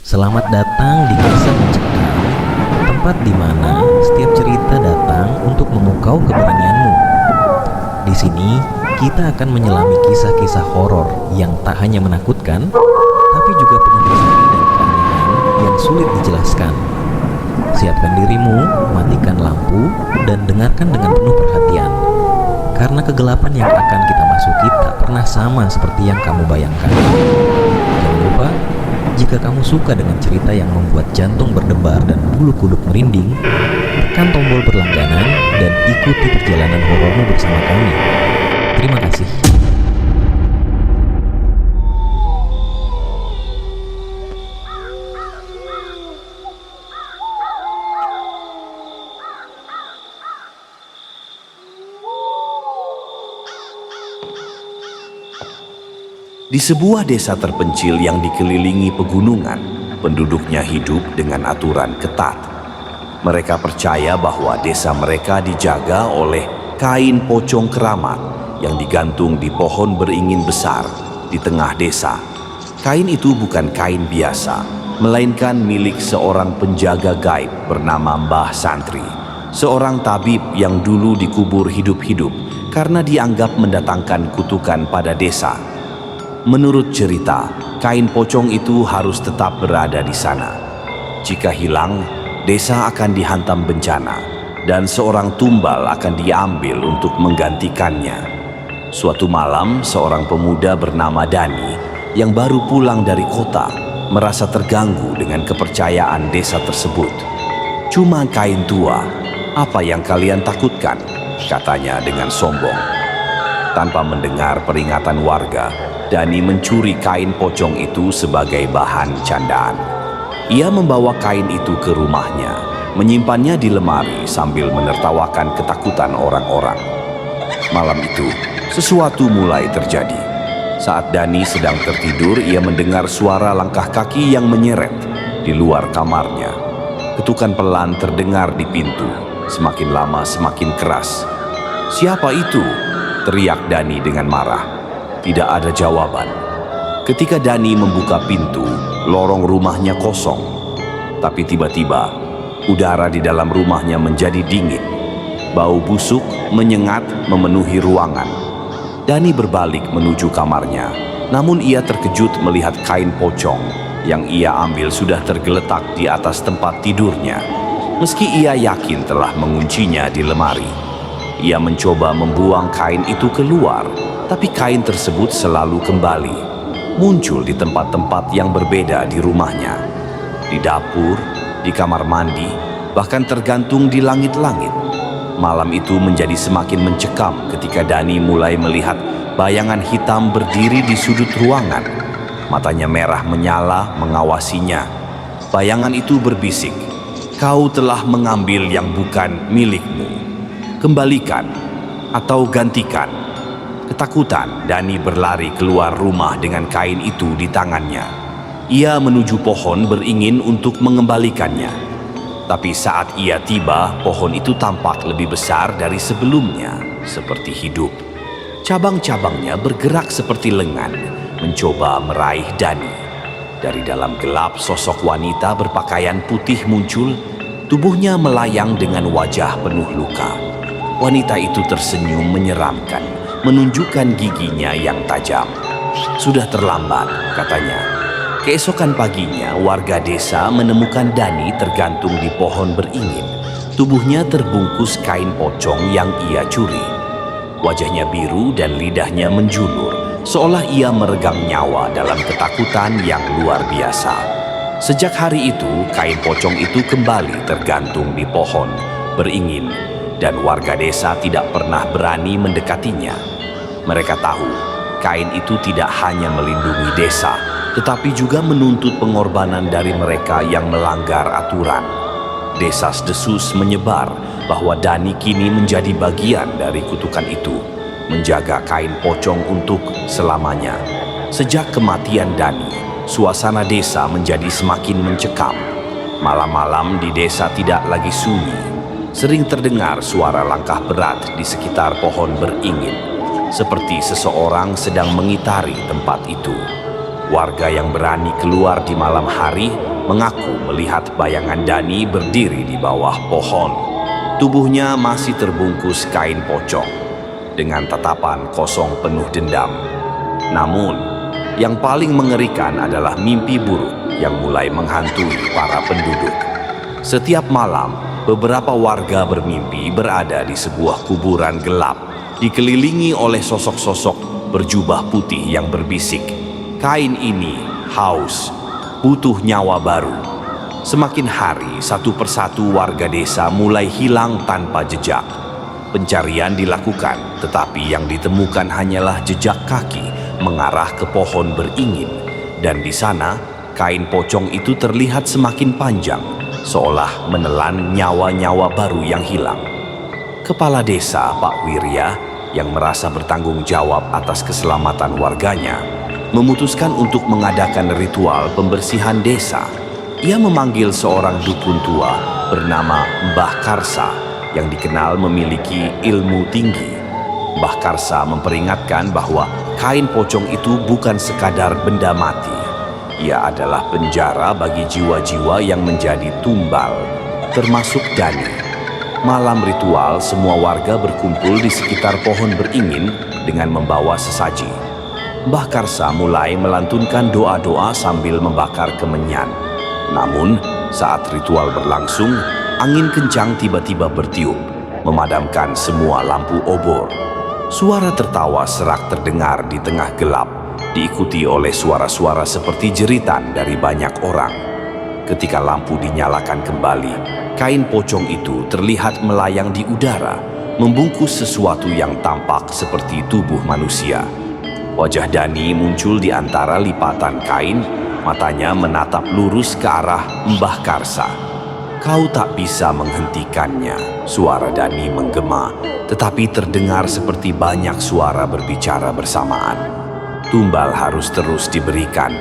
Selamat datang di Kisah Mencekam, tempat di mana setiap cerita datang untuk memukau keberanianmu. Di sini kita akan menyelami kisah-kisah horor yang tak hanya menakutkan, tapi juga penuh misteri dan keanehan yang sulit dijelaskan. Siapkan dirimu, matikan lampu, dan dengarkan dengan penuh perhatian. Karena kegelapan yang akan kita masuki tak pernah sama seperti yang kamu bayangkan. Jangan lupa, jika kamu suka dengan cerita yang membuat jantung berdebar dan bulu kuduk merinding, tekan tombol berlangganan dan ikuti perjalanan horormu bersama kami. Terima kasih. Di sebuah desa terpencil yang dikelilingi pegunungan, penduduknya hidup dengan aturan ketat. Mereka percaya bahwa desa mereka dijaga oleh kain pocong keramat yang digantung di pohon beringin besar di tengah desa. Kain itu bukan kain biasa, melainkan milik seorang penjaga gaib bernama Mbah Santri, seorang tabib yang dulu dikubur hidup-hidup karena dianggap mendatangkan kutukan pada desa. Menurut cerita, kain pocong itu harus tetap berada di sana. Jika hilang, desa akan dihantam bencana dan seorang tumbal akan diambil untuk menggantikannya. Suatu malam, seorang pemuda bernama Dani yang baru pulang dari kota merasa terganggu dengan kepercayaan desa tersebut. "Cuma kain tua, apa yang kalian takutkan?" katanya dengan sombong. Tanpa mendengar peringatan warga, Dani mencuri kain pocong itu sebagai bahan candaan. Ia membawa kain itu ke rumahnya, menyimpannya di lemari sambil menertawakan ketakutan orang-orang. Malam itu, sesuatu mulai terjadi. Saat Dani sedang tertidur, ia mendengar suara langkah kaki yang menyeret di luar kamarnya. Ketukan pelan terdengar di pintu, semakin lama semakin keras. "Siapa itu?" teriak Dani dengan marah. Tidak ada jawaban. Ketika Dani membuka pintu, lorong rumahnya kosong. Tapi tiba-tiba, udara di dalam rumahnya menjadi dingin. Bau busuk menyengat memenuhi ruangan. Dani berbalik menuju kamarnya, namun ia terkejut melihat kain pocong yang ia ambil sudah tergeletak di atas tempat tidurnya. Meski ia yakin telah menguncinya di lemari, ia mencoba membuang kain itu keluar. Tapi kain tersebut selalu kembali, muncul di tempat-tempat yang berbeda di rumahnya. Di dapur, di kamar mandi, bahkan tergantung di langit-langit. Malam itu menjadi semakin mencekam ketika Dani mulai melihat bayangan hitam berdiri di sudut ruangan. Matanya merah menyala mengawasinya. Bayangan itu berbisik, "Kau telah mengambil yang bukan milikmu. Kembalikan atau gantikan." Ketakutan, Dani berlari keluar rumah dengan kain itu di tangannya. Ia menuju pohon beringin untuk mengembalikannya. Tapi saat ia tiba, pohon itu tampak lebih besar dari sebelumnya, seperti hidup. Cabang-cabangnya bergerak seperti lengan, mencoba meraih Dani. Dari dalam gelap, sosok wanita berpakaian putih muncul, tubuhnya melayang dengan wajah penuh luka. Wanita itu tersenyum menyeramkan, menunjukkan giginya yang tajam. "Sudah terlambat," katanya. Keesokan paginya, warga desa menemukan Dani tergantung di pohon beringin. Tubuhnya terbungkus kain pocong yang ia curi. Wajahnya biru dan lidahnya menjulur, seolah ia meregang nyawa dalam ketakutan yang luar biasa. Sejak hari itu, kain pocong itu kembali tergantung di pohon beringin, dan warga desa tidak pernah berani mendekatinya. Mereka tahu, kain itu tidak hanya melindungi desa, tetapi juga menuntut pengorbanan dari mereka yang melanggar aturan. Desas-desus menyebar bahwa Dani kini menjadi bagian dari kutukan itu, menjaga kain pocong untuk selamanya. Sejak kematian Dani, suasana desa menjadi semakin mencekam. Malam-malam di desa tidak lagi sunyi. Sering terdengar suara langkah berat di sekitar pohon beringin, seperti seseorang sedang mengitari tempat itu. Warga yang berani keluar di malam hari mengaku melihat bayangan Dani berdiri di bawah pohon. Tubuhnya masih terbungkus kain pocong, dengan tatapan kosong penuh dendam. Namun, yang paling mengerikan adalah mimpi buruk yang mulai menghantui para penduduk. Setiap malam, beberapa warga bermimpi berada di sebuah kuburan gelap, dikelilingi oleh sosok-sosok berjubah putih yang berbisik, "Kain ini haus, butuh nyawa baru." Semakin hari, satu persatu warga desa mulai hilang tanpa jejak. Pencarian dilakukan, tetapi yang ditemukan hanyalah jejak kaki mengarah ke pohon beringin. Dan di sana, kain pocong itu terlihat semakin panjang, seolah menelan nyawa-nyawa baru yang hilang. Kepala desa, Pak Wirya, yang merasa bertanggung jawab atas keselamatan warganya, memutuskan untuk mengadakan ritual pembersihan desa. Ia memanggil seorang dukun tua bernama Mbah Karsa yang dikenal memiliki ilmu tinggi. Mbah Karsa memperingatkan bahwa kain pocong itu bukan sekadar benda mati. Ia adalah penjara bagi jiwa-jiwa yang menjadi tumbal, termasuk Dani. Malam ritual, semua warga berkumpul di sekitar pohon beringin dengan membawa sesaji. Mbah Karsa mulai melantunkan doa-doa sambil membakar kemenyan. Namun, saat ritual berlangsung, angin kencang tiba-tiba bertiup, memadamkan semua lampu obor. Suara tertawa serak terdengar di tengah gelap, diikuti oleh suara-suara seperti jeritan dari banyak orang. Ketika lampu dinyalakan kembali, kain pocong itu terlihat melayang di udara, membungkus sesuatu yang tampak seperti tubuh manusia. Wajah Dani muncul di antara lipatan kain, matanya menatap lurus ke arah Mbah Karsa. "Kau tak bisa menghentikannya," suara Dani menggema, tetapi terdengar seperti banyak suara berbicara bersamaan. "Tumbal harus terus diberikan,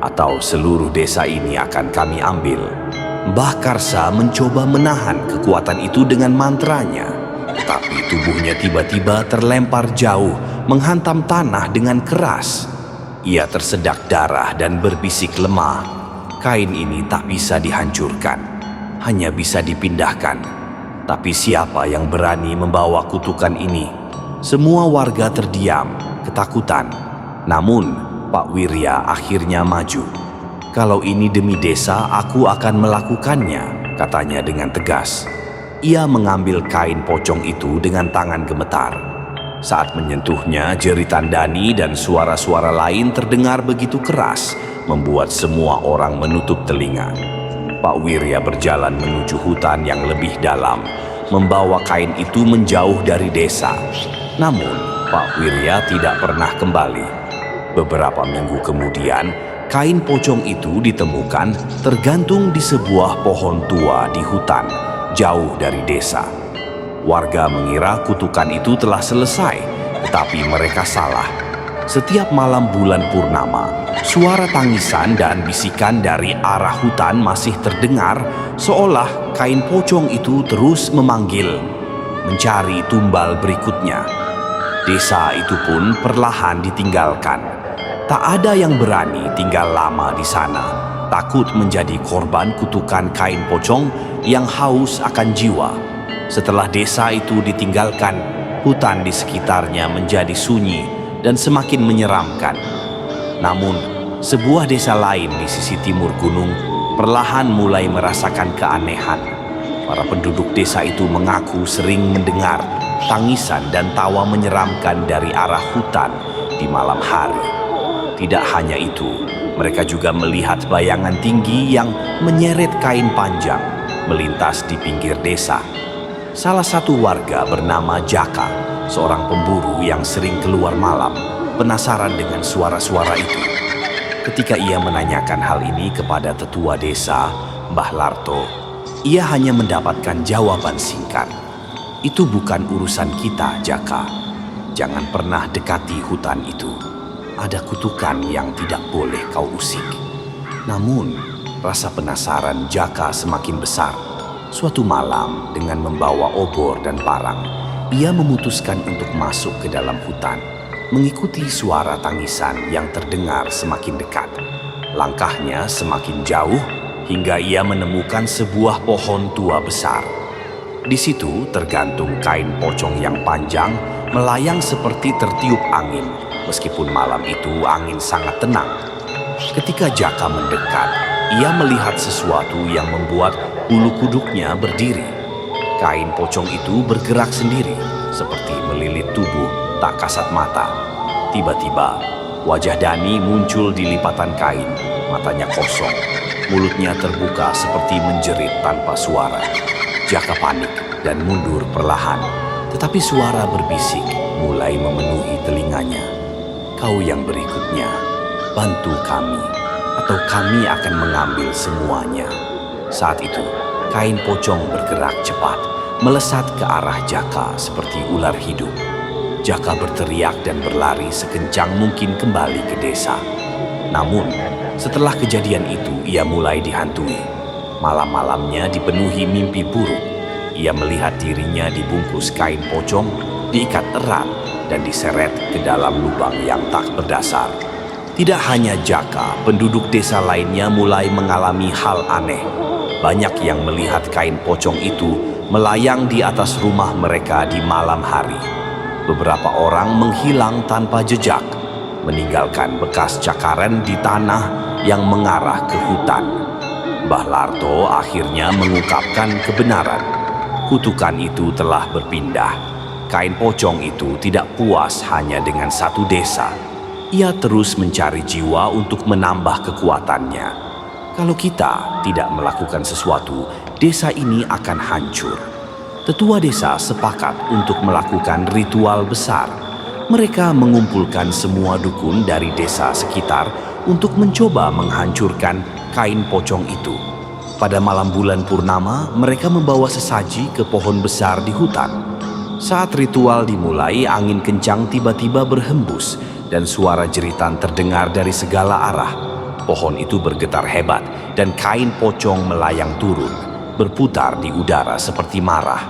atau seluruh desa ini akan kami ambil." Mbah Karsa mencoba menahan kekuatan itu dengan mantranya, tetapi tubuhnya tiba-tiba terlempar jauh, menghantam tanah dengan keras. Ia tersedak darah dan berbisik lemah. Kain ini tak bisa dihancurkan, hanya bisa dipindahkan. Tapi siapa yang berani membawa kutukan ini? Semua warga terdiam, ketakutan. Namun, Pak Wirya akhirnya maju. "Kalau ini demi desa, aku akan melakukannya," katanya dengan tegas. Ia mengambil kain pocong itu dengan tangan gemetar. Saat menyentuhnya, jeritan Dani dan suara-suara lain terdengar begitu keras, membuat semua orang menutup telinga. Pak Wirya berjalan menuju hutan yang lebih dalam, membawa kain itu menjauh dari desa. Namun, Pak Wirya tidak pernah kembali. Beberapa minggu kemudian, kain pocong itu ditemukan tergantung di sebuah pohon tua di hutan, jauh dari desa. Warga mengira kutukan itu telah selesai, tetapi mereka salah. Setiap malam bulan purnama, suara tangisan dan bisikan dari arah hutan masih terdengar, seolah kain pocong itu terus memanggil, mencari tumbal berikutnya. Desa itu pun perlahan ditinggalkan. Tak ada yang berani tinggal lama di sana, takut menjadi korban kutukan kain pocong yang haus akan jiwa. Setelah desa itu ditinggalkan, hutan di sekitarnya menjadi sunyi dan semakin menyeramkan. Namun, sebuah desa lain di sisi timur gunung perlahan mulai merasakan keanehan. Para penduduk desa itu mengaku sering mendengar tangisan dan tawa menyeramkan dari arah hutan di malam hari. Tidak hanya itu, mereka juga melihat bayangan tinggi yang menyeret kain panjang melintas di pinggir desa. Salah satu warga bernama Jaka, seorang pemburu yang sering keluar malam, penasaran dengan suara-suara itu. Ketika ia menanyakan hal ini kepada tetua desa, Mbah Larto, ia hanya mendapatkan jawaban singkat. "Itu bukan urusan kita, Jaka. Jangan pernah dekati hutan itu. Ada kutukan yang tidak boleh kau usik." Namun, rasa penasaran Jaka semakin besar. Suatu malam, dengan membawa obor dan parang, ia memutuskan untuk masuk ke dalam hutan, mengikuti suara tangisan yang terdengar semakin dekat. Langkahnya semakin jauh hingga ia menemukan sebuah pohon tua besar. Di situ tergantung kain pocong yang panjang melayang seperti tertiup angin, meskipun malam itu angin sangat tenang. Ketika Jaka mendekat, ia melihat sesuatu yang membuat bulu kuduknya berdiri. Kain pocong itu bergerak sendiri, seperti melilit tubuh tak kasat mata. Tiba-tiba, wajah Dani muncul di lipatan kain, matanya kosong, mulutnya terbuka seperti menjerit tanpa suara. Jaka panik dan mundur perlahan, tetapi suara berbisik mulai memenuhi telinganya. "Kau yang berikutnya, bantu kami, atau kami akan mengambil semuanya." Saat itu, kain pocong bergerak cepat, melesat ke arah Jaka seperti ular hidup. Jaka berteriak dan berlari sekencang mungkin kembali ke desa. Namun, setelah kejadian itu, ia mulai dihantui. Malam-malamnya dipenuhi mimpi buruk. Ia melihat dirinya dibungkus kain pocong, diikat erat, dan diseret ke dalam lubang yang tak berdasar. Tidak hanya Jaka, penduduk desa lainnya mulai mengalami hal aneh. Banyak yang melihat kain pocong itu melayang di atas rumah mereka di malam hari. Beberapa orang menghilang tanpa jejak, meninggalkan bekas cakaran di tanah yang mengarah ke hutan. Mbah Larto akhirnya mengungkapkan kebenaran. Kutukan itu telah berpindah. Kain pocong itu tidak puas hanya dengan satu desa. Ia terus mencari jiwa untuk menambah kekuatannya. Kalau kita tidak melakukan sesuatu, desa ini akan hancur. Tetua desa sepakat untuk melakukan ritual besar. Mereka mengumpulkan semua dukun dari desa sekitar untuk mencoba menghancurkan kain pocong itu. Pada malam bulan purnama, mereka membawa sesaji ke pohon besar di hutan. Saat ritual dimulai, angin kencang tiba-tiba berhembus dan suara jeritan terdengar dari segala arah. Pohon itu bergetar hebat dan kain pocong melayang turun, berputar di udara seperti marah.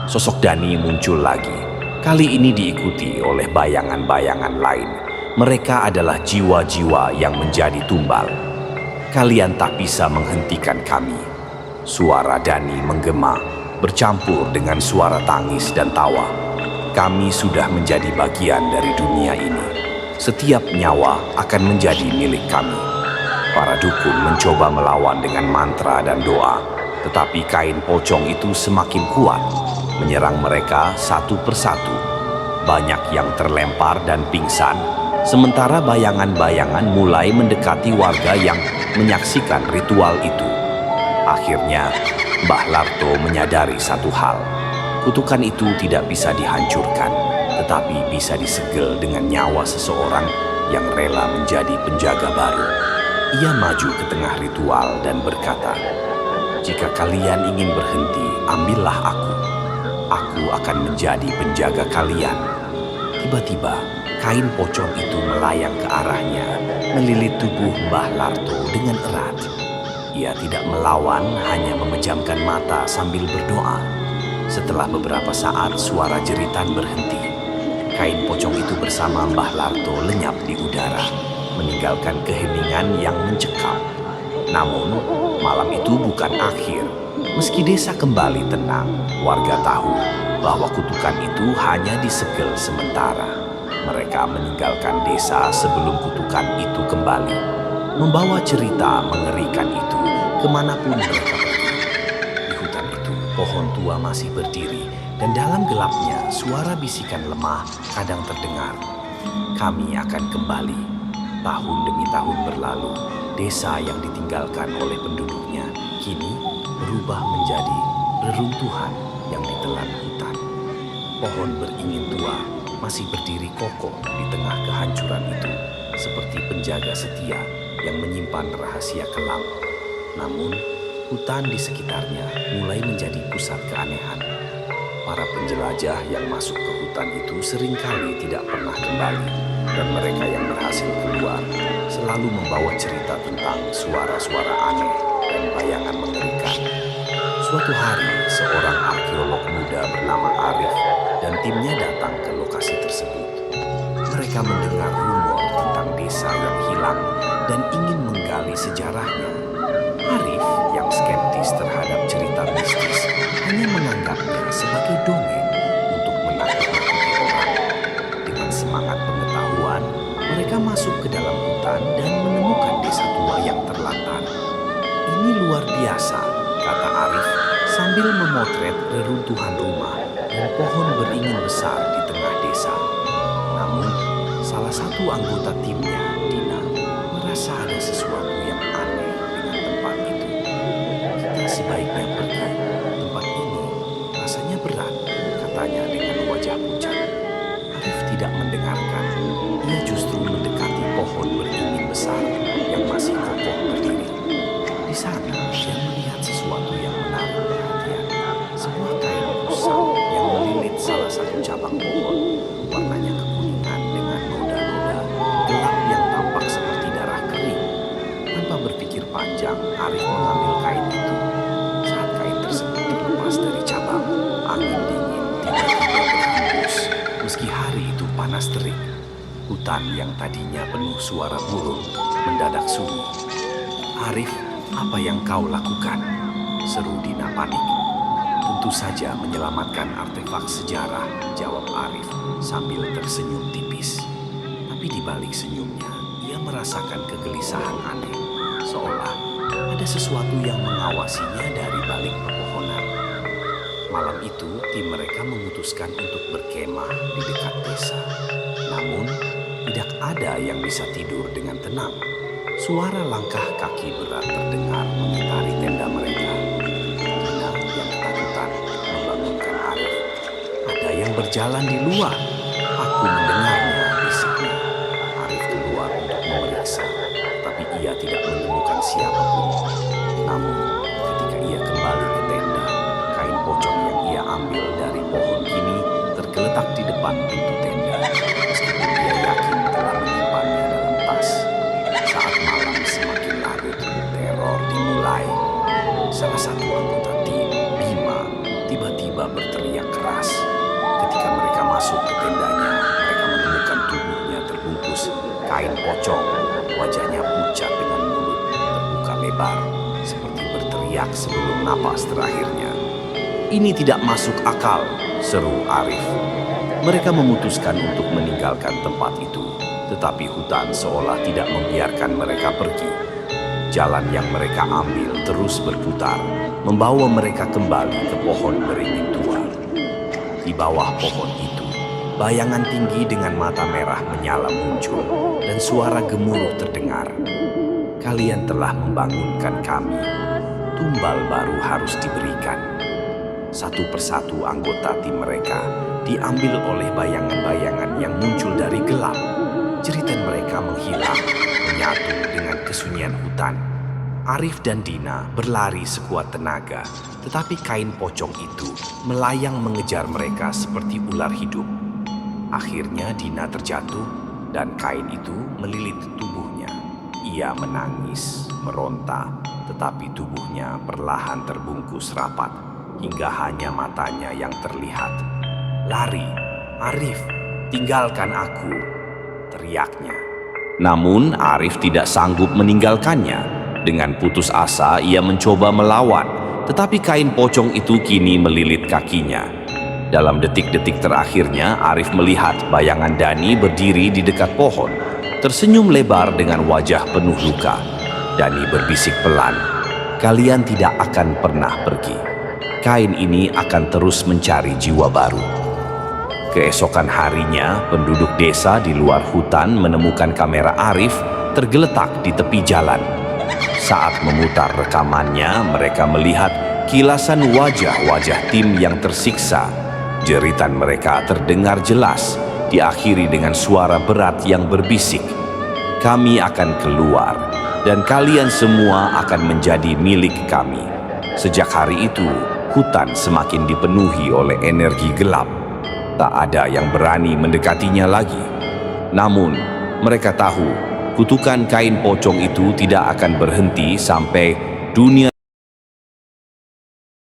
Sosok Dani muncul lagi. Kali ini diikuti oleh bayangan-bayangan lain. Mereka adalah jiwa-jiwa yang menjadi tumbal. "Kalian tak bisa menghentikan kami." Suara Dani menggema, bercampur dengan suara tangis dan tawa. "Kami sudah menjadi bagian dari dunia ini. Setiap nyawa akan menjadi milik kami." Para dukun mencoba melawan dengan mantra dan doa, tetapi kain pocong itu semakin kuat, menyerang mereka satu persatu. Banyak yang terlempar dan pingsan, sementara bayangan-bayangan mulai mendekati warga yang menyaksikan ritual itu. Akhirnya, Mbah Larto menyadari satu hal. Kutukan itu tidak bisa dihancurkan, tetapi bisa disegel dengan nyawa seseorang yang rela menjadi penjaga baru. Ia maju ke tengah ritual dan berkata, "Jika kalian ingin berhenti, ambillah aku. Aku akan menjadi penjaga kalian." Tiba-tiba, kain pocong itu melayang ke arahnya, melilit tubuh Mbah Larto dengan erat. Ia tidak melawan, hanya memejamkan mata sambil berdoa. Setelah beberapa saat, suara jeritan berhenti. Kain pocong itu bersama Mbah Larto lenyap di udara, meninggalkan keheningan yang mencekam. Namun, malam itu bukan akhir. Meski desa kembali tenang, warga tahu bahwa kutukan itu hanya disegel sementara. Mereka meninggalkan desa sebelum kutukan itu kembali, membawa cerita mengerikan itu kemanapun mereka pergi. Di hutan itu, pohon tua masih berdiri, dan dalam gelapnya suara bisikan lemah kadang terdengar. "Kami akan kembali." Tahun demi tahun berlalu, desa yang ditinggalkan oleh penduduknya kini berubah menjadi reruntuhan yang ditelan hutan. Pohon beringin tua masih berdiri kokoh di tengah kehancuran itu, seperti penjaga setia yang menyimpan rahasia kelam. Namun, hutan di sekitarnya mulai menjadi pusat keanehan. Para penjelajah yang masuk ke hutan itu seringkali tidak pernah kembali, dan mereka yang berhasil keluar selalu membawa cerita tentang suara-suara aneh dan bayangan mengerikan. Suatu hari, seorang arkeolog muda bernama Arif dan timnya datang ke lokasi tersebut. Mereka mendengar rumor tentang desa yang hilang dan ingin menggali sejarahnya. Arif ke dalam hutan dan menemukan desa tua yang terlantar. "Ini luar biasa," kata Arif sambil memotret reruntuhan rumah dan pohon beringin besar di tengah desa. Namun, salah satu anggota timnya, Dina, merasa ada sesuatu yang aneh dengan tempat itu. "Kita sebaiknya pergi. Tempat ini rasanya berat," katanya dengan wajah pucat. Arif tidak mendengarkan. Ia justru mendekati pohon beringin besar yang masih kokoh berdiri. Di sana, dia melihat sesuatu yang menarik perhatian. Sebuah kain kusam yang melilit salah satu cabang pohon. Warnanya kekuningan dengan noda-noda gelap yang tampak seperti darah kering. Tanpa berpikir panjang, Arif mengambil kain itu. Saat kain tersebut terlepas dari cabang, angin dingin tiba-tiba berhembus. Meski hari itu panas terik, hutan yang tadinya penuh suara burung mendadak sunyi. "Arif, apa yang kau lakukan?" seru Dina panik. "Tentu saja menyelamatkan artefak sejarah," jawab Arif sambil tersenyum tipis. Tapi di balik senyumnya, ia merasakan kegelisahan aneh, seolah ada sesuatu yang mengawasinya dari balik pepohonan. Malam itu, tim mereka memutuskan untuk berkemah di dekat desa. Namun, tidak ada yang bisa tidur dengan tenang. Suara langkah kaki berat terdengar mengitari tenda mereka. Dina yang ketakutan membangunkan Arif. "Ada yang berjalan di luar. Aku mendengarnya," bisiknya. Arif keluar untuk memeriksa, tapi ia tidak menemukan siapapun. Namun, ketika ia kembali ke tenda, kain pocong yang ia ambil dari pohon kini tergeletak di depan pintu tenda. Meskipun dia yakin telah menyimpannya dalam tas. Saat malam semakin larut, teror dimulai. Salah satu anggota tim, Bima, tiba-tiba berteriak keras. Ketika mereka masuk ke tendanya, mereka menemukan tubuhnya terbungkus kain pocong. Wajahnya pucat dengan mulut terbuka lebar, seperti berteriak sebelum napas terakhirnya. "Ini tidak masuk akal," seru Arif. Mereka memutuskan untuk meninggalkan tempat itu, tetapi hutan seolah tidak membiarkan mereka pergi. Jalan yang mereka ambil terus berputar, membawa mereka kembali ke pohon beringin tua. Di bawah pohon itu, bayangan tinggi dengan mata merah menyala muncul dan suara gemuruh terdengar. "Kalian telah membangunkan kami. Tumbal baru harus diberikan." Satu persatu anggota tim mereka diambil oleh bayangan-bayangan yang muncul dari gelap. Jeritan mereka menghilang, menyatu dengan kesunyian hutan. Arif dan Dina berlari sekuat tenaga, tetapi kain pocong itu melayang mengejar mereka seperti ular hidup. Akhirnya Dina terjatuh dan kain itu melilit tubuhnya. Ia menangis, meronta, tetapi tubuhnya perlahan terbungkus rapat hingga hanya matanya yang terlihat. "Lari, Arif, tinggalkan aku," teriaknya. Namun Arif tidak sanggup meninggalkannya. Dengan putus asa ia mencoba melawan, tetapi kain pocong itu kini melilit kakinya. Dalam detik-detik terakhirnya, Arif melihat bayangan Dani berdiri di dekat pohon, tersenyum lebar dengan wajah penuh luka. Dani berbisik pelan, "Kalian tidak akan pernah pergi. Kain ini akan terus mencari jiwa baru." Keesokan harinya, penduduk desa di luar hutan menemukan kamera Arif tergeletak di tepi jalan. Saat memutar rekamannya, mereka melihat kilasan wajah-wajah tim yang tersiksa. Jeritan mereka terdengar jelas, diakhiri dengan suara berat yang berbisik, "Kami akan keluar, dan kalian semua akan menjadi milik kami." Sejak hari itu, hutan semakin dipenuhi oleh energi gelap. Tak ada yang berani mendekatinya lagi. Namun, mereka tahu kutukan kain pocong itu tidak akan berhenti sampai dunia